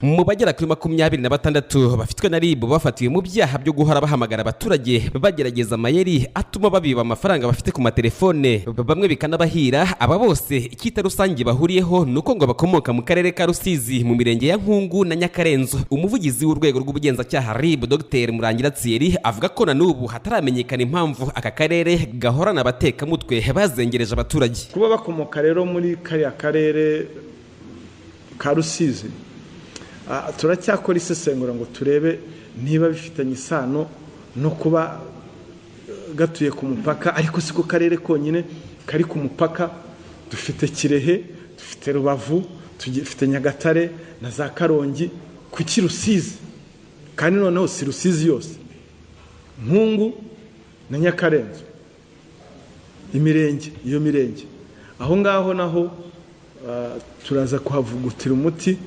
Mu bagera kuri 26 bafitwe na RIB bafatiwe mu byaha byo guhora bahamagara abaturage bagerageza amayeri atuma babiba amafaranga bafite ku matelefone bamwe bikanabahira. Aba bose icyita rusange bahuriyeho nuko ngo bakomoka mu karere ka Rusizi mu mirenge ya Nkungu na Nyakarenzo. Umuvugizi w'urwego rw'ubugenzacyaha RIB Dr Murangira Thierry avuga ko na n'ubu hataramenyekana impamvu aka karere gahorana abatekamutwe bazengereje abaturage. Kuba bakomoka rero muri kariya karere ka Rusizi, turacyakora isesengura ngo turebe niba bifitanye isano no kuba gatuye ku mupaka, ariko siko karere konyine kari ku mupaka. Dufite Kirehe, dufite Rubavu, dufite Nyagatare na za Karongi, kuki Rusizi? Kandi noneho si Rusizi yose, Nkungu na Nyakarenzo, iyo mirenge aho ngaho naho turaza kuhavugutira umuti,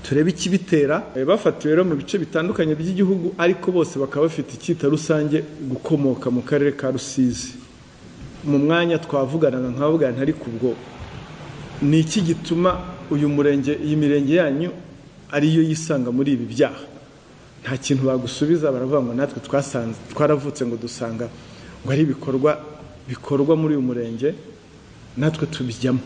turebe ikibitera. Bafatiwe rero mu bice bitandukanye by'igihugu, ariko bose bakaba bafite icyita rusange gukomoka mu karere ka Rusizi. Mu mwanya twavuganaga nkababwira ntari kubwo ni iki gituma uyu murenge, iyi mirenge yanyu ariyo yisanga muri ibi byaha. Nta kintu bagusubiza, baravuga ngo natwe twaravutse ngo dusanga ngo ari bikorwa muri uyu murenge, natwe tubijyamo.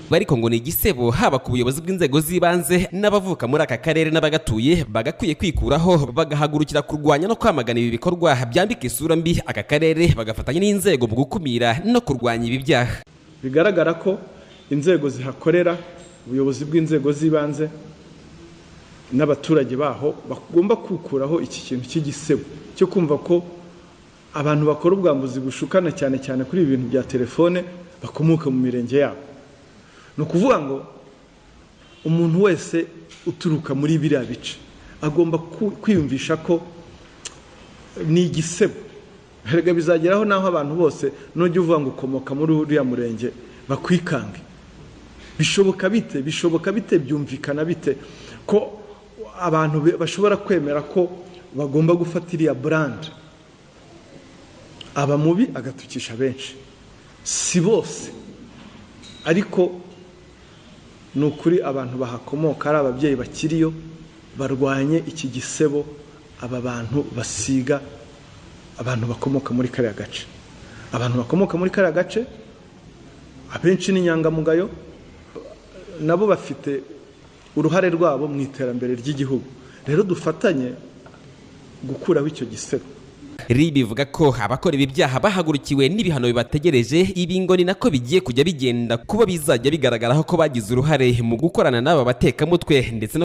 Bariko ngo ni igisebo haba ku buyobozi bw'inzego z'ibanze n'abavuka muri aka karere n'abagatuye bagakwiye kwikuraho bagahagurukira kurwanya no kwamagana ibi bikorwa byambika isura mbi aka karere, bagafatanya n'inzego mu gukumira no kurwanya ibi byaha. Bigaragara ko inzego zihakorera, ubuyobozi bw'inzego z'ibanze n'abaturage baho bagomba kwikuraho iki kintu cy'igisebo cyo kumva ko abantu bakora ubwambuzi bushukana cyane cyane kuri ibi bintu bya telefone bakomoka mu mirenge yabo. Ni ukuvuga ngo umuntu wese uturuka muri biriya bice agomba kwiyumvisha ko ni igisebo. Erega bizageraho naho abantu bose nujya uvuga ngo ukomoka muri uriya murenge bakwikange. Bishoboka bite, byumvikana bite ko abantu bashobora kwemera ko bagomba gufata iriya brand, aba mubi agatukisha benshi? Si bose, ariko ni ukuri abantu bahakomoka ari ababyeyi bakiriyo barwanye iki gisebo. Aba bantu basiga abantu bakomoka muri kariya gace. Abantu bakomoka muri kariya gace abenshi ni inyangamugayo, nabo bafite uruhare rwabo mu iterambere ry'igihugu. Rero dufatanye gukuraho icyo gisebo. RIB ivuga ko abakora ibi byaha bahagurukiwe n'ibihano bibategereje. Ibi ngo ni nako bigiye kujya bigenda kuba bizajya bigaragaraho ko bagize uruhare mu gukorana n'aba batekamutwe ndetse